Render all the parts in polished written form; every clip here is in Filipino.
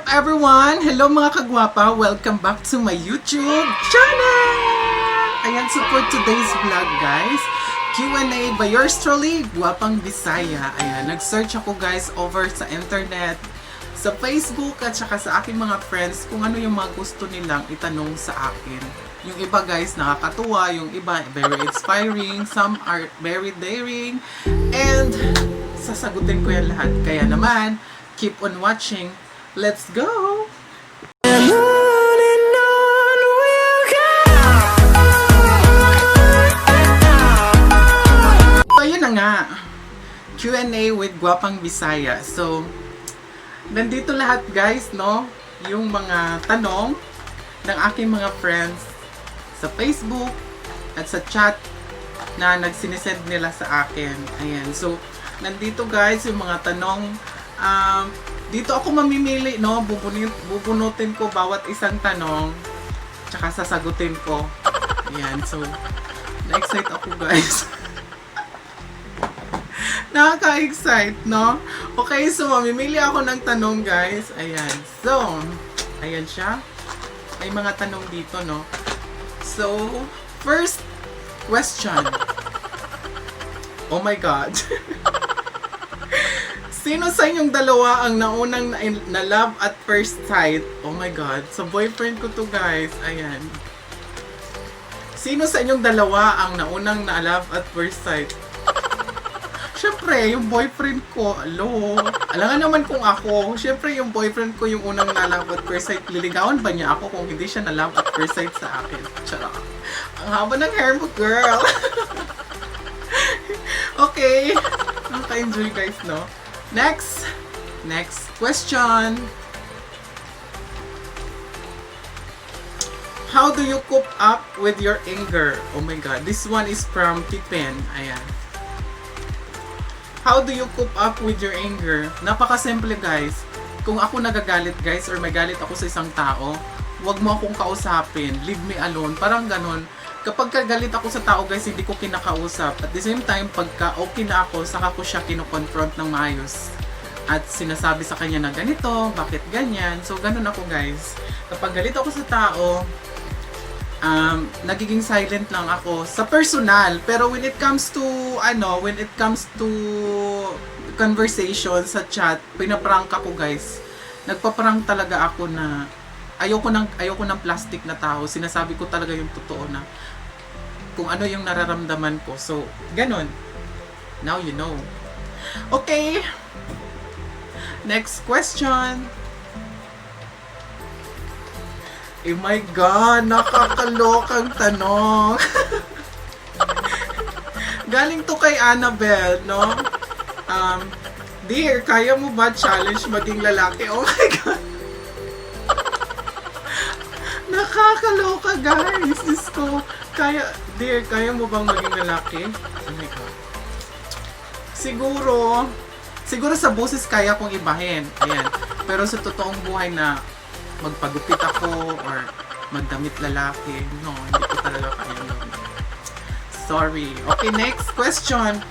everyone! Hello mga kagwapa! Welcome back to my YouTube channel! Ayan, so for today's vlog guys, Q&A by yours truly, Gwapang Bisaya. Ayan, nag-search ako guys over sa internet, sa Facebook at saka sa aking mga friends kung ano yung mga gusto nilang itanong sa akin. Yung iba guys nakakatuwa, yung iba very inspiring, some are very daring, and sasagutin ko yan lahat. Kaya naman, keep on watching. Let's go! So, yun na nga. Q&A with Gwapang Bisaya. So, nandito lahat guys, no? Yung mga tanong ng aking mga friends sa Facebook at sa chat na nagsinisend nila sa akin. Ayan. So, nandito guys yung mga tanong. Dito ako mamimili, no? Bubunutin ko bawat isang tanong. Tsaka sasagutin ko. Ayan. So, na-excite ako guys. Nakaka-excite, no? Okay, so mamimili ako ng tanong guys. Ayan. So, ayan siya. May mga tanong dito, no? So, first question. Oh my God. Sino sa inyong dalawa ang naunang na love at first sight? Oh my God. Sa boyfriend ko to guys. Ayan. Sino sa inyong dalawa ang naunang na love at first sight? Siyempre, yung boyfriend ko. Alo. Alangan naman kung ako. Siyempre, yung boyfriend ko yung unang na love at first sight. Liligawan ba niya ako kung hindi siya na love at first sight sa akin? Charot. Ang haba ng hair mo, girl. Okay. Nakaka-enjoy guys, no? Next question. How do you cope up with your anger? Oh my God, this one is from Pippen. Ayan. How do you cope up with your anger? Napaka-simple guys. Kung ako nagagalit guys or may galit ako sa isang tao, wag mo akong kausapin. Leave me alone. Parang ganon. Kapag kagalit ako sa tao guys, hindi ko kinakausap. At the same time, pagka okay na ako, saka ko siya kino-confront ng maayos. At sinasabi sa kanya na ganito, bakit ganyan. So, ganun ako guys. Kapag galit ako sa tao, nagiging silent lang ako sa personal. Pero when it comes to, conversation sa chat, pinaprank ako guys. Nagpaprank talaga ako na ayoko ng plastic na tao. Sinasabi ko talaga yung totoo na kung ano yung nararamdaman ko. So, ganun. Now you know. Okay. Next question. Oh my God, nakakalokang tanong. Galing to kay Annabelle, no? Dear, kaya mo ba challenge maging lalaki? Oh my God. Nakakaloka guys. Diyos ko. Dear, kaya mo bang maging lalaki? Oh my God. Siguro sa boses kaya kong ibahin. Ayan. Pero sa totoong buhay na magpagupit ako or magdamit lalaki, no, hindi ko talaga kaya yun. Sorry. Okay, next question.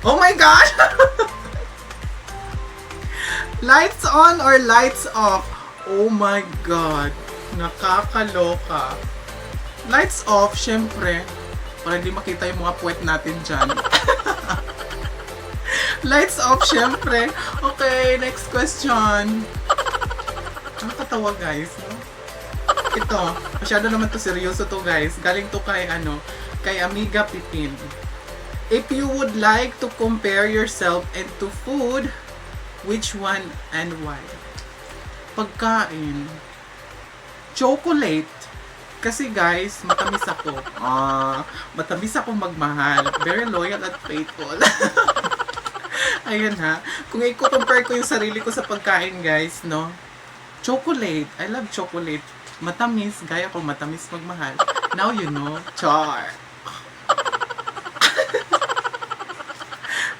Oh my God! Lights on or lights off? Oh my God. Nakakaloka. Lights off, syempre. Para hindi makita yung mga puwet natin dyan. Lights off, syempre. Okay, next question. Nakakatawa guys, no? Ito, masyado naman to seryoso to guys. Galing to kay Amiga Pipin. If you would like to compare yourself into food, which one and why? Pagkain. Chocolate. Kasi guys, matamis ako. Matamis ako magmahal. Very loyal at faithful. Ayan ha. Kung i-compare ko yung sarili ko sa pagkain guys, no? Chocolate. I love chocolate. Matamis. Gaya ko matamis magmahal. Now you know. Char.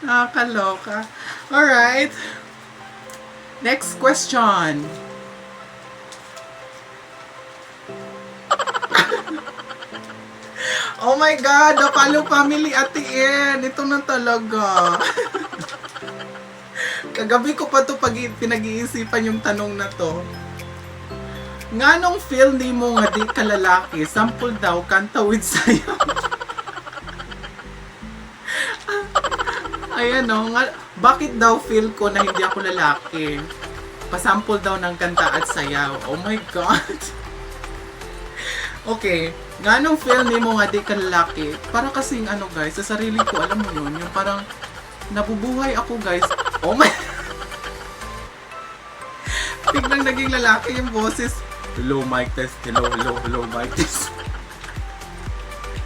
Nakakaloka. Alright. Next question. Oh my God, the Palo family at the end. Ito na talaga. Kagabi ko pa to pinag-iisipan yung tanong na to. Nganong feel ni mo nga di ka lalaki? Sample daw, kanta with sayaw. Ayan o, bakit daw feel ko na hindi ako lalaki? Pasample daw ng kanta at sayaw. Oh my God. Okay, nganong feel ni mo nga di ka lalaki? Para kasing ano guys, sa sarili ko, alam mo yun, yung parang nabubuhay ako guys. Oh my... Biglang naging lalaki yung boses. Hello, mic test. Hello, mic test.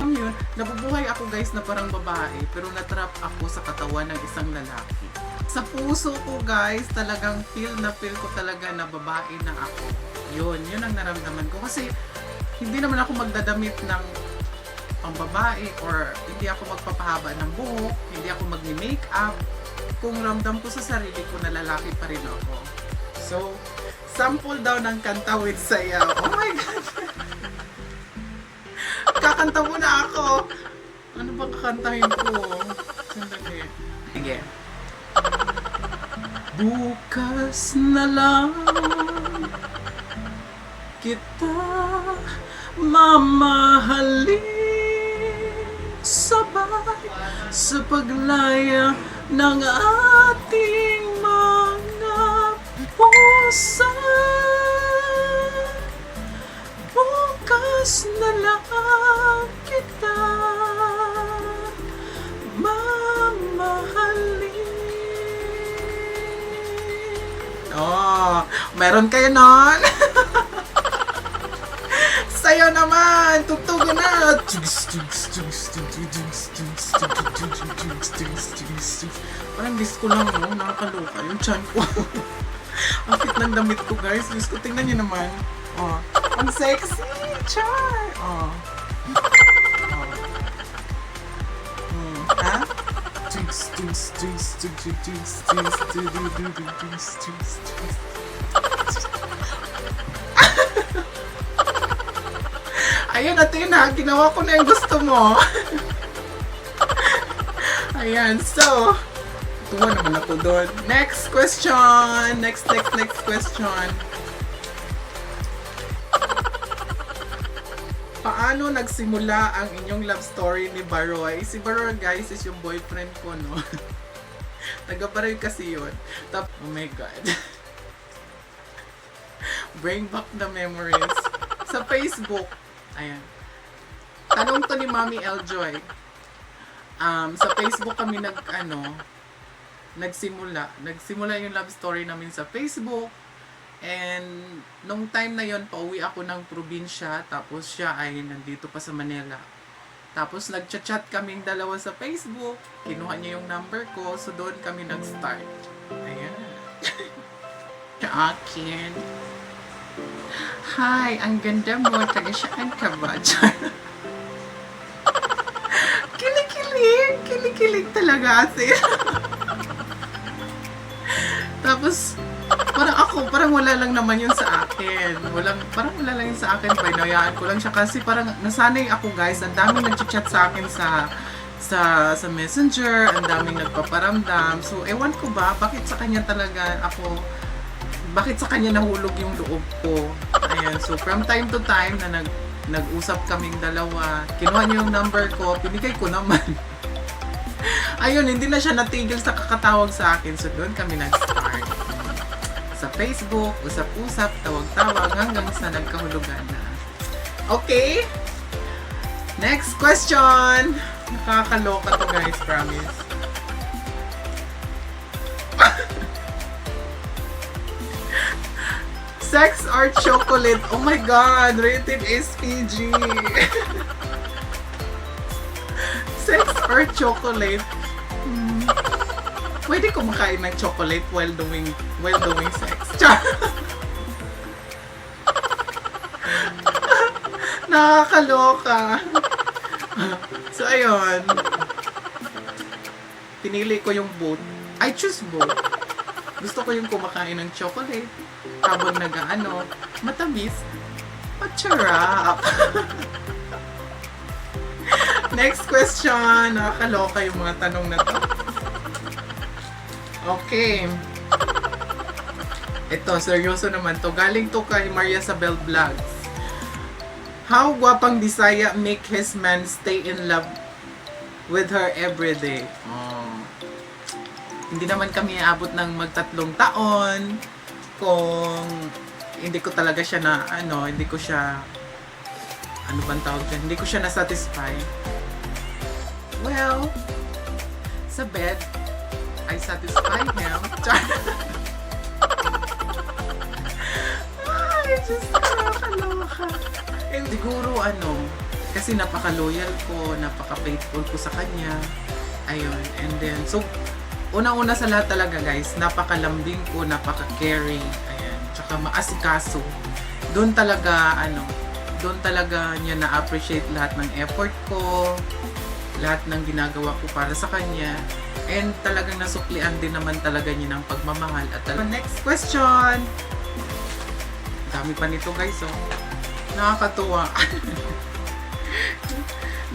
Alam yun, nabubuhay ako guys na parang babae, pero natrap ako sa katawan ng isang lalaki. Sa puso ko guys, talagang feel ko talaga na babae na ako. Yun ang naramdaman ko. Kasi, hindi naman ako magdadamit ng pambabae or hindi ako magpapahaba ng buhok, hindi ako mag-makeup. Kung ramdam ko sa sarili ko na lalaki pa rin ako. So, sample daw ng kanta with sayaw. Oh my God! Kakanta muna ako! Ano ba kakantahin ko? Sandali. Sige. Bukas na lang kita mamahalin sabay sa paglaya ng ating mga pusa. Bukas na lang kita mamahalin. Oh, meron kayo nun? Sayo naman! Tugtugan na! Parang disco lang, no? Nakakaloka. Yung chan ko. Ang fit ng damit ko, guys. Diyos ko, tingnan nyo naman. Oh. Ang sexy! Char! Oh. Ha? Ayan, Athena, ginawa ko na yung gusto mo. Ayan, so, tuwa naman ako doon. Next question. Next question. Paano nagsimula ang inyong love story ni Baroy? Si Baroy, guys, is yung boyfriend ko, no? Taga-Baroy kasi yun. Oh my God. Bring back the memories. Sa Facebook, ayan. Tanong to ni Mami Eljoy. Sa Facebook kami nagsimula yung love story namin sa Facebook. And nung time na yon, pauwi ako ng probinsya, tapos siya ay nandito pa sa Manila. Tapos nagchat-chat kaming dalawa sa Facebook. Kinuha niya yung number ko, so doon kami nag-start. Ayan. Akin. Hi, ang ganda mo. Taga-saan ka ba? Kinikilig talaga kasi. Tapos, parang wala lang naman yun sa akin. Parang wala lang yun sa akin. Binayaan ko lang siya kasi parang nasanay ako guys. Ang daming nag-chat sa akin sa Messenger. Ang daming nagpaparamdam. So, ewan ko ba, bakit sa kanya nahulog yung loob ko. Ayan, so from time to time na nag-usap kaming dalawa, kinuha niya yung number ko, pinigay ko naman. Ayun, hindi na siya natigil sa kakatawag sa akin, so doon kami nag-start. Sa Facebook, usap-usap, tawag-tawag, hanggang sa nagkahulugan na. Okay? Next question! Nakakaloka to guys, promise. Sex or chocolate? Oh my God! Rated is PG! Sex or chocolate? Pwede kumakain ng chocolate while doing sex. Nakakaloka! So, ayun. Pinili ko yung both. I choose both. Gusto ko yung kumakain ng chocolate habang matamis, patcharap. Next question. Nakakaloka yung mga tanong na to. Okay. Ito, seryoso naman to. Galing to kay Maria Sabel Vlogs. How gwapang Bisaya make his man stay in love with her every day? Oh. Hindi naman kami aabot ng magtatlong taon kung hindi ko talaga siya na, hindi ko siya, ano bang tawag dyan? Hindi ko siya na-satisfy. Well, sa bed, I satisfy him. Ay, just nakakaloka. And siguro, kasi napaka-loyal ko, napaka-faithful ko sa kanya. Ayun, and then, so, unang-una sa lahat talaga guys, napakalambing ko, napaka-caring, ayan, tsaka maasikaso. Doon talaga niya na-appreciate lahat ng effort ko, lahat ng ginagawa ko para sa kanya, and talagang nasuklian din naman talaga niya ng pagmamahal. At next question! Dami pa nito guys, oh. Nakakatuwa.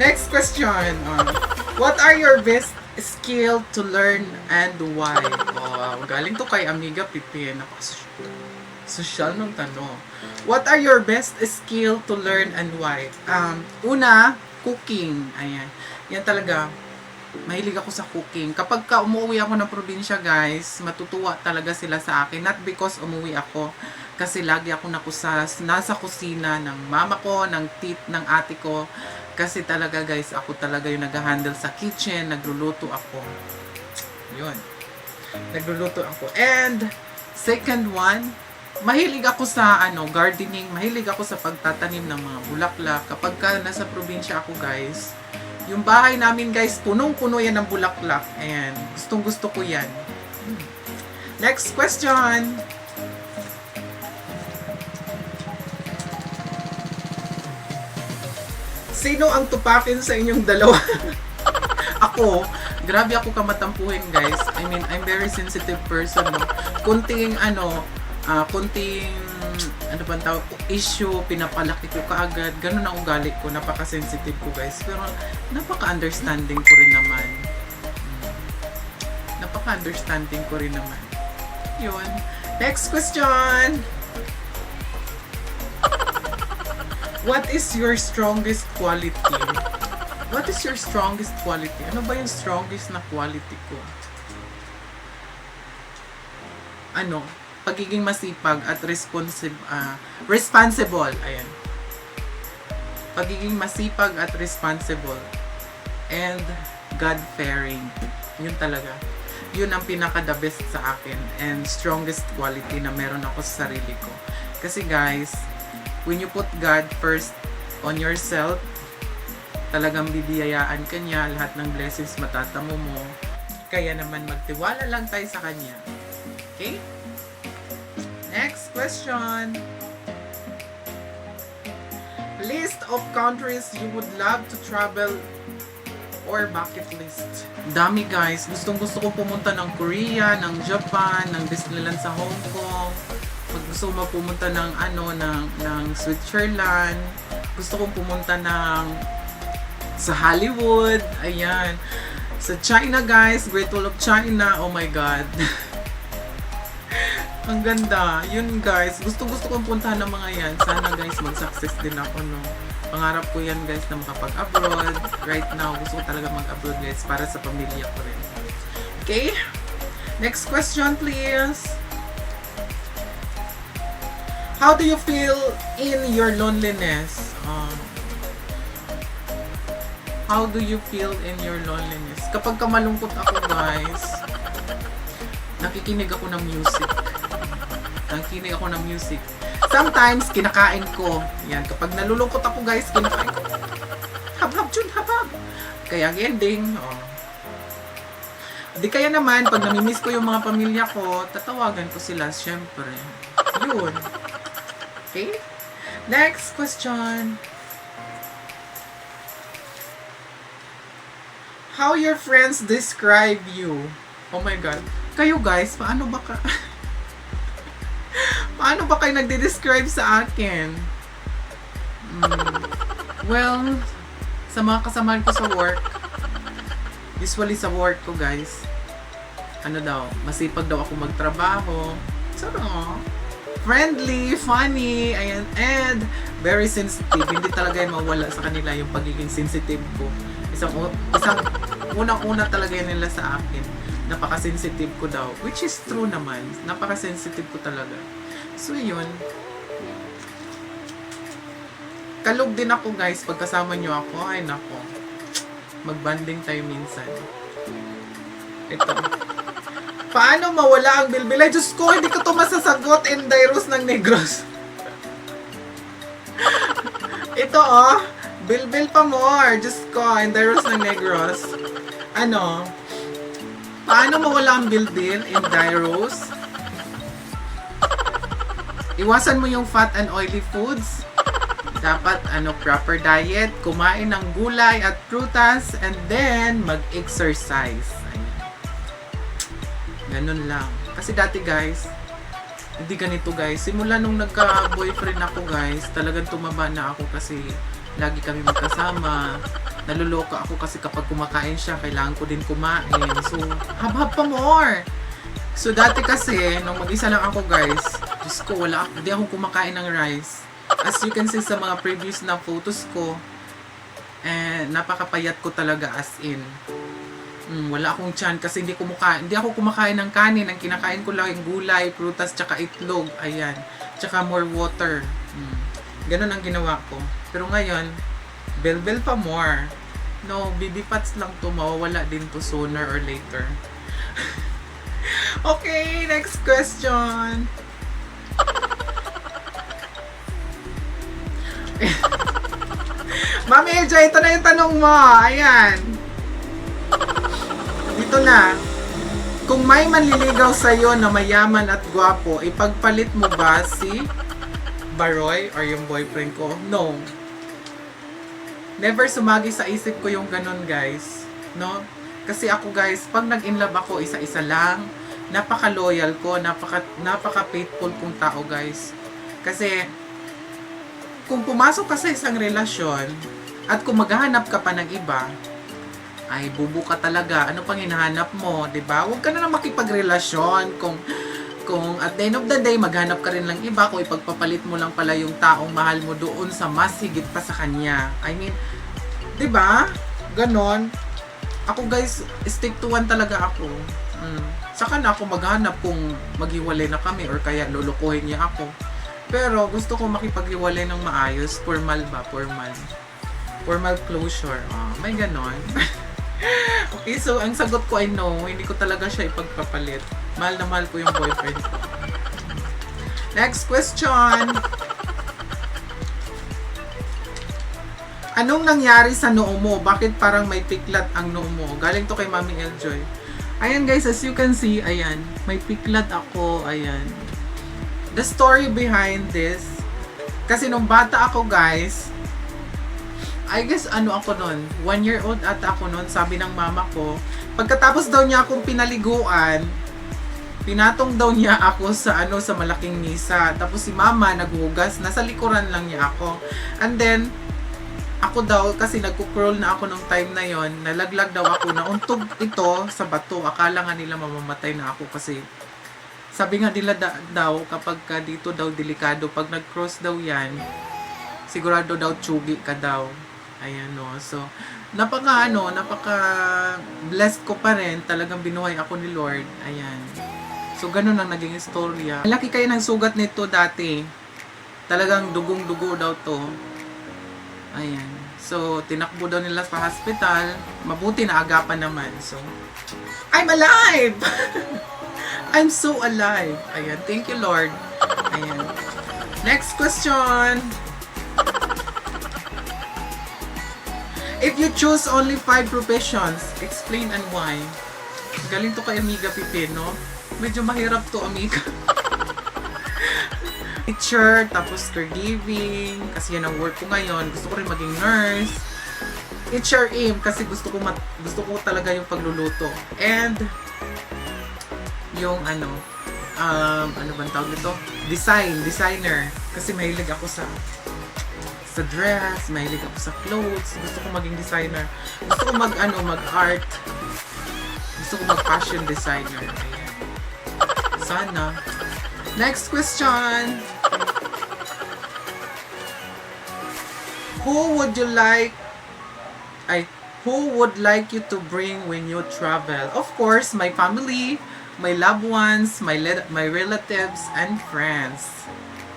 Next question. What are your best skill to learn and why? Oh, galing to kay Amiga Pipi. Social nung tanong. What are your best skill to learn and why? Una, cooking. Ayan. Yan talaga. Mahilig ako sa cooking. Kapag umuwi ako ng probinsya, guys, matutuwa talaga sila sa akin. Not because umuwi ako. Kasi lagi ako nasa kusina ng mama ko, ng ate ko. Kasi talaga guys, ako talaga yung nag-handle sa kitchen, nagluluto ako. Yun. Nagluluto ako. And, second one, mahilig ako sa gardening, mahilig ako sa pagtatanim ng mga bulaklak. Kapag nasa probinsya ako guys, yung bahay namin guys, punong-puno yan ng bulaklak. Ayan, gustong-gusto ko yan. Next question! Sino ang tupakin sa inyong dalawa? Ako, grabe ako kamatampuhin guys. I mean, I'm very sensitive person. No? Kunting bang tawag, issue, pinapalaki ko kaagad. Ganun ang ugali ko, napaka-sensitive ko guys. Pero napaka-understanding ko rin naman. Napaka-understanding ko rin naman. Yun. Next question! What is your strongest quality? What is your strongest quality? Ano ba yung strongest na quality ko? Pagiging masipag at responsible. Ayan. Pagiging masipag at responsible. And God-fearing. Yun talaga. Yun ang pinaka-the best sa akin. And strongest quality na meron ako sa sarili ko. Kasi guys, when you put God first on yourself, talagang bibiyayaan ka niya, lahat ng blessings matatamo mo. Kaya naman magtiwala lang tayo sa Kanya. Okay? Next question. List of countries you would love to travel or bucket list. Dami guys. Gustong-gusto ko pumunta ng Korea, ng Japan, ng Disneyland sa Hong Kong. Pag gusto mo pumunta ng Switzerland, gusto kong pumunta sa Hollywood, ayan. Sa China guys, Great Wall of China, oh my god. Ang ganda. Yun guys, gusto kong puntahan ng mga yan. Sana guys, mag-success din ako, no. Pangarap ko yan guys na makapag-abroad. Right now, gusto ko talaga mag-abroad guys para sa pamilya ko rin. Okay? Next question please. How do you feel in your loneliness? How do you feel in your loneliness? Kapag malungkot ako, guys, nakikinig ako ng music. Sometimes, kinakain ko. Yan, kapag nalulungkot ako, guys, kinakain ko. Habhab, Jun, habhab. Kaya ending, Di kaya naman, pag namimiss ko yung mga pamilya ko, tatawagan ko sila, syempre. Yun. Okay? Next question. How your friends describe you? Oh my God. Kayo guys, paano ba kayo nagde-describe sa akin? Well, sa mga kasamahan ko sa work, usually sa work ko guys, masipag daw ako magtrabaho, Sarap. Friendly, funny, ayan, and very sensitive. Hindi talaga yan mawala sa kanila yung pagiging sensitive ko. Isang unang-una talaga yan nila sa akin. Napaka-sensitive ko daw. Which is true naman. Napaka-sensitive ko talaga. So, yun. Kalog din ako, guys. Pagkasama nyo ako, ay nako. Mag-banding tayo minsan. Ito. Paano mawala ang bilbil? Ay, Diyos ko, hindi ko ito masasagot. Endiros ng Negros. Ito, oh. Bilbil pa more. Diyos ko, Endiros ng Negros. Ano? Paano mawala ang bilbil? Endiros? Iwasan mo yung fat and oily foods. Dapat, proper diet. Kumain ng gulay at prutas. And then, mag-exercise. Ganun lang. Kasi dati guys, hindi ganito guys. Simula nung nagka-boyfriend ako guys, talagang tumaba na ako kasi lagi kami magkasama. Naluloka ako kasi kapag kumakain siya, kailangan ko din kumain. So, hab-hab pa more. So, dati kasi, nung mag-isa lang ako guys, Diyos ko, hindi ako kumakain ng rice. As you can see sa mga previous na photos ko, napakapayat ko talaga as in. Wala akong tiyan kasi hindi ako kumakain ng kanin. Ang kinakain ko lang yung gulay, prutas, tsaka itlog. Ayan. Tsaka more water. Ganun ang ginawa ko. Pero ngayon, bel-bel pa more. No, baby pats lang to. Mawawala din to sooner or later. Okay, next question. Mami LJ, ito na yung tanong mo. Ayan. Dito na. Kung may manliligaw sa'yo na mayaman at gwapo, ipagpalit mo ba si Baroy or yung boyfriend ko? No. Never sumagi sa isip ko yung ganun, guys. No? Kasi ako, guys, pag nag-inlove ako, isa-isa lang. Napaka-loyal ko. Napaka-faithful kong tao, guys. Kasi, kung pumasok ka sa isang relasyon, at kung maghahanap ka pa ng iba, ay bubu ka talaga. Ano pang hinahanap mo, 'di ba? Huwag ka na lang makipagrelasyon kung at the end of the day maghanap ka rin lang iba, kung ipagpapalit mo lang pala yung taong mahal mo doon sa mas higit pa sa kanya. I mean, 'di ba? Ganon. Ako guys, stick to one talaga ako. Saka na ako maghanap kung maghiwalay na kami or kaya lulukuhin niya ako. Pero gusto ko makipaghiwalay ng maayos, formal ba? Formal closure. May ganon. Okay, so ang sagot ko ay no. Hindi ko talaga siya ipagpapalit. Mahal na mahal ko yung boyfriend ko. Next question. Anong nangyari sa noo mo? Bakit parang may piklat ang noo mo? Galing to kay Mami Eljoy. Ayan guys, as you can see, ayan. May piklat ako, ayan. The story behind this. Kasi nung bata ako guys, I guess ako nun, 1 year old ata ako nun, sabi ng mama ko, pagkatapos daw niya akong pinaliguan, pinatong daw niya ako sa sa malaking misa. Tapos si mama naghugas, nasa likuran lang niya ako. And then, ako daw, kasi nagkukrol na ako nung time na yon, nalaglag daw ako, nauntog ito sa bato. Akala nga nila mamamatay na ako kasi sabi nga nila daw, kapag dito daw delikado, pag nag-cross daw yan, sigurado daw tsugi ka daw. Ayan no. So, napaka-blessed ko pa rin. Talagang binuhay ako ni Lord. Ayan. So, ganun ang naging istorya. Malaki kayo ng sugat nito dati. Talagang dugong-dugo daw to. Ayan. So, tinakbo daw nila sa hospital. Mabuti na agapan naman. So, I'm alive! I'm so alive. Ayan. Thank you, Lord. Ayan. Next question. If you choose only 5 professions, explain and why. Galing to kay Amiga Pipe, no? Medyo mahirap to, Amiga. Teacher, tapos caregiving, kasi yan ang work ko ngayon. Gusto ko rin maging nurse. HRM, kasi gusto ko talaga yung pagluluto. And, yung ano bang tawag nito? Designer. Kasi mahilig ako sa dress, mahilig ako sa clothes, gusto ko maging designer. Gusto ko mag-art. Gusto ko mag-fashion designer. Ayan. Sana. Next question. Who would like you to bring when you travel? Of course, my family, my loved ones, my relatives, and friends.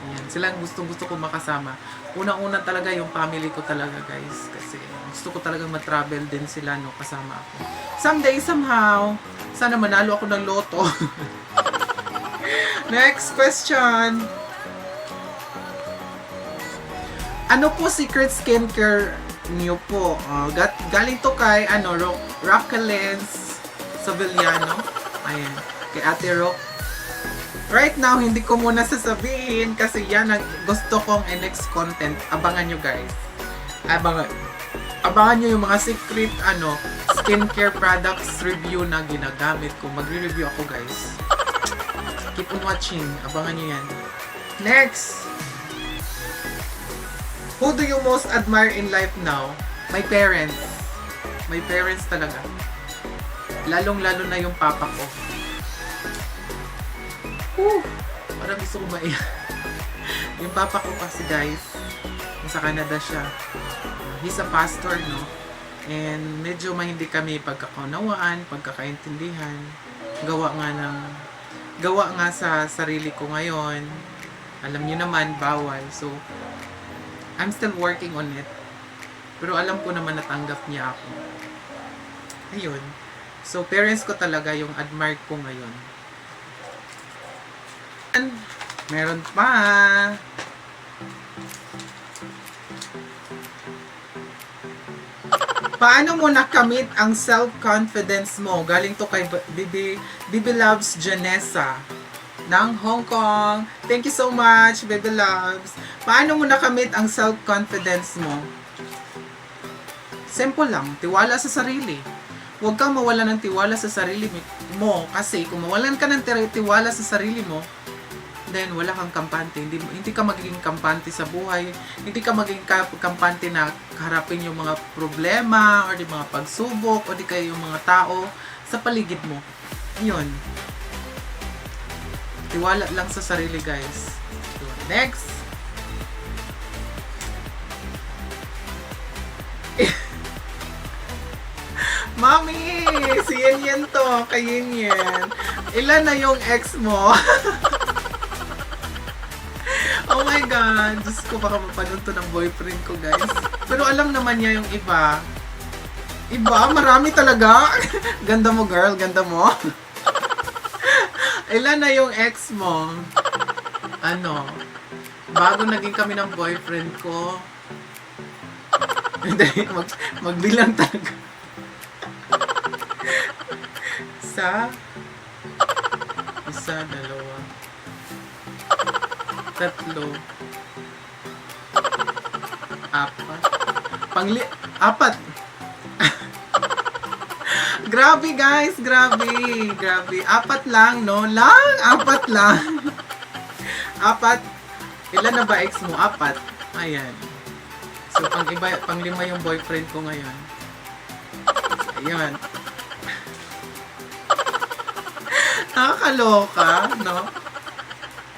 Ayan, sila ang gusto ko makasama. Unang-una talaga yung family ko talaga, guys. Kasi gusto ko talagang mag-travel din sila, no, kasama ako. Someday, somehow, sana manalo ako ng loto. Next question. Ano po secret skincare niyo po? Galing to kay Rockelens Savillano. Ayan, kay Ate Rock. Right now, hindi ko muna sasabihin kasi yan ang gusto kong next content. Abangan nyo, guys. Abangan nyo yung mga secret skincare products review na ginagamit ko. Magre-review ako, guys. Keep on watching. Abangan nyo yan. Next! Who do you most admire in life now? My parents. My parents talaga. Lalong-lalo na yung papa ko. Parang gusto ko maiyak. Yung papa ko kasi, guys, nasa Canada siya. He's a pastor, no? And medyo hindi kami pagkakaunawaan, pagkakaintindihan. Gawa nga sa sarili ko ngayon. Alam niyo naman, bawal. So, I'm still working on it. Pero alam ko naman natanggap niya ako. Ayun. So, parents ko talaga yung admire ko ngayon. And, meron pa. Paano mo nakamit ang self-confidence mo? Galing to kay Bibi Loves Janessa ng Hong Kong. Thank you so much, Bibi Loves. Paano mo nakamit ang self-confidence mo? Simple lang, tiwala sa sarili. Huwag kang mawalan ng tiwala sa sarili mo kasi kung mawalan ka ng tiwala sa sarili mo, then wala kang kampante. Hindi ka magiging kampante sa buhay. Hindi ka magiging kampante na harapin yung mga problema or yung mga pagsubok o di kaya yung mga tao sa paligid mo. Ayun. Tiwala lang sa sarili, guys. So, next. Mami! Si Yen to. Kay Yen. Ilan na yung ex mo? Oh my God! Diyos ko, baka mapanood to ng boyfriend ko, guys. Pero alam naman niya yung iba. Marami talaga. Ganda mo, girl. Ganda mo. Ilan na yung ex mo? Bago naging kami ng boyfriend ko. Hindi, magbilang talaga. Isa, dalawa. Tatlo. Apat. Grabe, guys. Grabe. Apat lang, no? Apat lang. Apat. Ilan na ba ex mo? Apat. Ayan. So, pang-lima yung boyfriend ko ngayon. Ayan. Nakakaloka, no?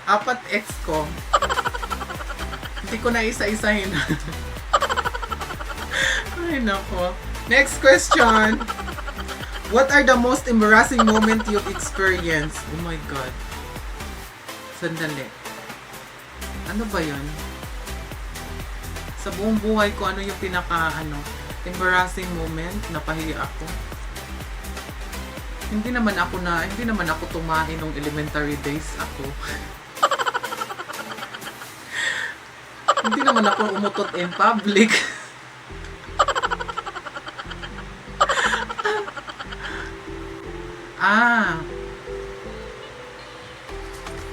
Apat ex ko. Hindi ko na isa-isahin. Ay, nako. Next question. What are the most embarrassing moment you've experienced? Oh my God. Sandali. Ano ba yun? Sa buong buhay ko, ano yung embarrassing moment? Napahiya ako. Hindi naman ako tumahin nung elementary days ako. Hindi naman ako umutot in public.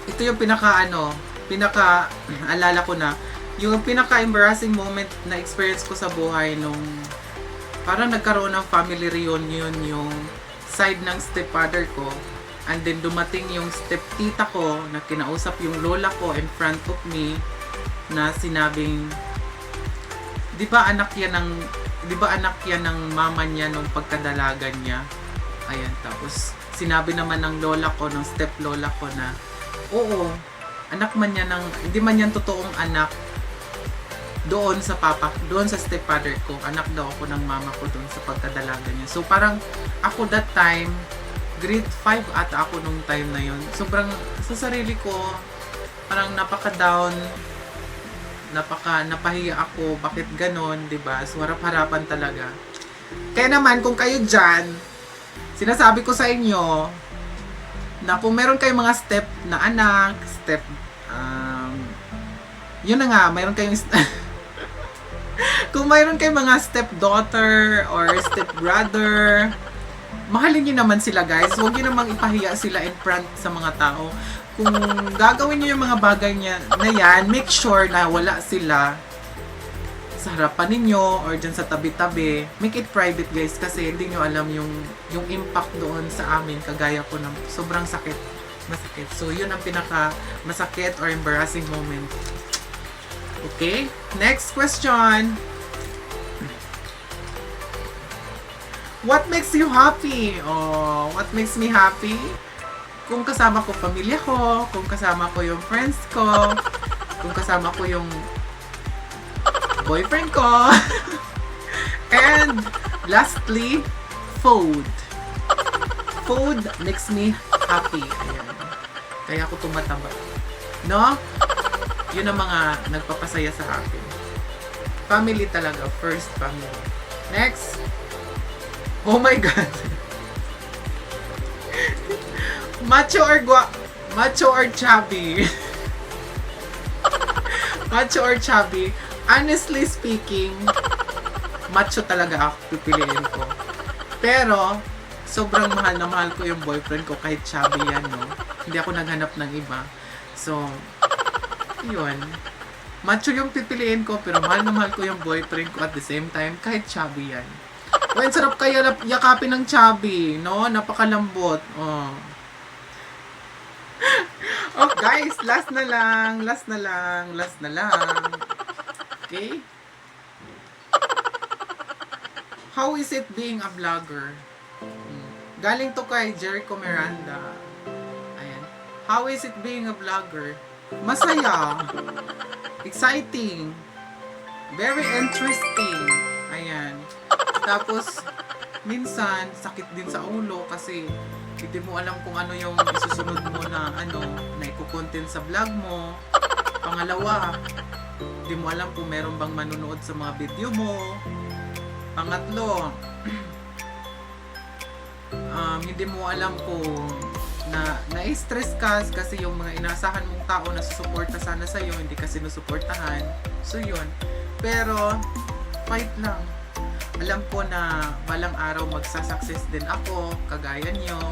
Ito yung alala ko na, yung pinaka-embarrassing moment na experience ko sa buhay nung parang nagkaroon ng family reunion yung side ng stepfather ko, and then dumating yung steptita ko na kinausap yung lola ko in front of me na sinabing, di ba anak yan ng mama niya nung pagkadalaga niya. Ayan, tapos sinabi naman ng lola ko, ng step lola ko na, oo, anak man yan ng, hindi man yan totoong anak doon sa doon sa stepfather ko. Anak daw ako ng mama ko doon sa pagkadalaga niya. So parang ako that time, grade 5 ata ako nung time na yun. Sobrang sa sarili ko, parang napaka-down, napahiya ako. Bakit ganon, diba? So harap-harapan talaga. Kaya naman, kung kayo dyan, sinasabi ko sa inyo, na kung meron kayong mga step na anak, yun na nga, mayroon kayong kung mayroon kayong mga stepdaughter or stepbrother, mahalin nyo naman sila, guys. Huwag nyo namang ipahiya sila in front sa mga tao. Kung gagawin nyo yung mga bagay na yan, make sure na wala sila sa harapan ninyo or dyan sa tabi-tabi. Make it private, guys, kasi hindi nyo alam yung impact doon sa amin. Kagaya ko ng sobrang masakit. So, yun ang pinaka masakit or embarrassing moment. Okay? Next question. What makes you happy? Oh, what makes me happy? Kung kasama ko pamilya ko, kung kasama ko yung friends ko, kung kasama ko yung boyfriend ko. And lastly, food. Food makes me happy. Ayan. Kaya ako tumataba. No? Yun ang mga nagpapasaya sa akin. Family talaga. First family. Next. Oh my God. Macho or chubby? Macho or chubby? Honestly speaking, macho talaga ako, pipiliin ko. Pero, sobrang mahal na mahal ko yung boyfriend ko kahit chubby yan, no? Hindi ako naghanap ng iba. So, yun. Macho yung pipiliin ko, pero mahal na mahal ko yung boyfriend ko at the same time, kahit chubby yan. Well, sarap kaya yakapin ng chubby, no? Napakalambot. Oh. Oh, guys, last na lang. Okay? How is it being a vlogger? Galing to kay Jericho Miranda. Ayan. How is it being a vlogger? Masaya. Exciting. Very interesting. Ayan. Tapos, minsan, sakit din sa ulo kasi hindi mo alam kung ano yung isusunod mo na na ikukontent sa vlog mo. Pangalawa, hindi mo alam kung meron bang manunood sa mga video mo. Pangatlo, hindi mo alam kung na-stress ka kasi yung mga inasahan mong tao na susuporta sana sa'yo, hindi ka sinusuportahan. So yun. Pero, fight lang. Alam ko na balang araw magsasucess din ako, kagaya nyo.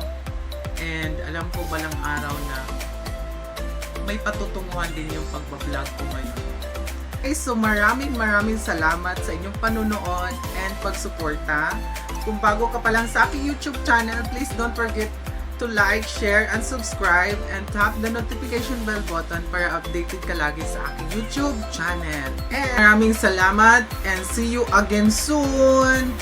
And alam ko balang araw na may patutunguhan din yung pagbablog ko ngayon. Okay, so maraming salamat sa inyong panunood and pagsuporta. Kung bago ka pa lang sa aking YouTube channel, please don't forget to like, share, and subscribe, and tap the notification bell button para updated ka lagi sa aking YouTube channel. And maraming salamat and see you again soon!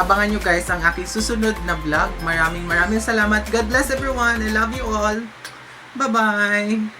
Abangan nyo guys ang aking susunod na vlog. Maraming salamat. God bless everyone. I love you all. Bye-bye!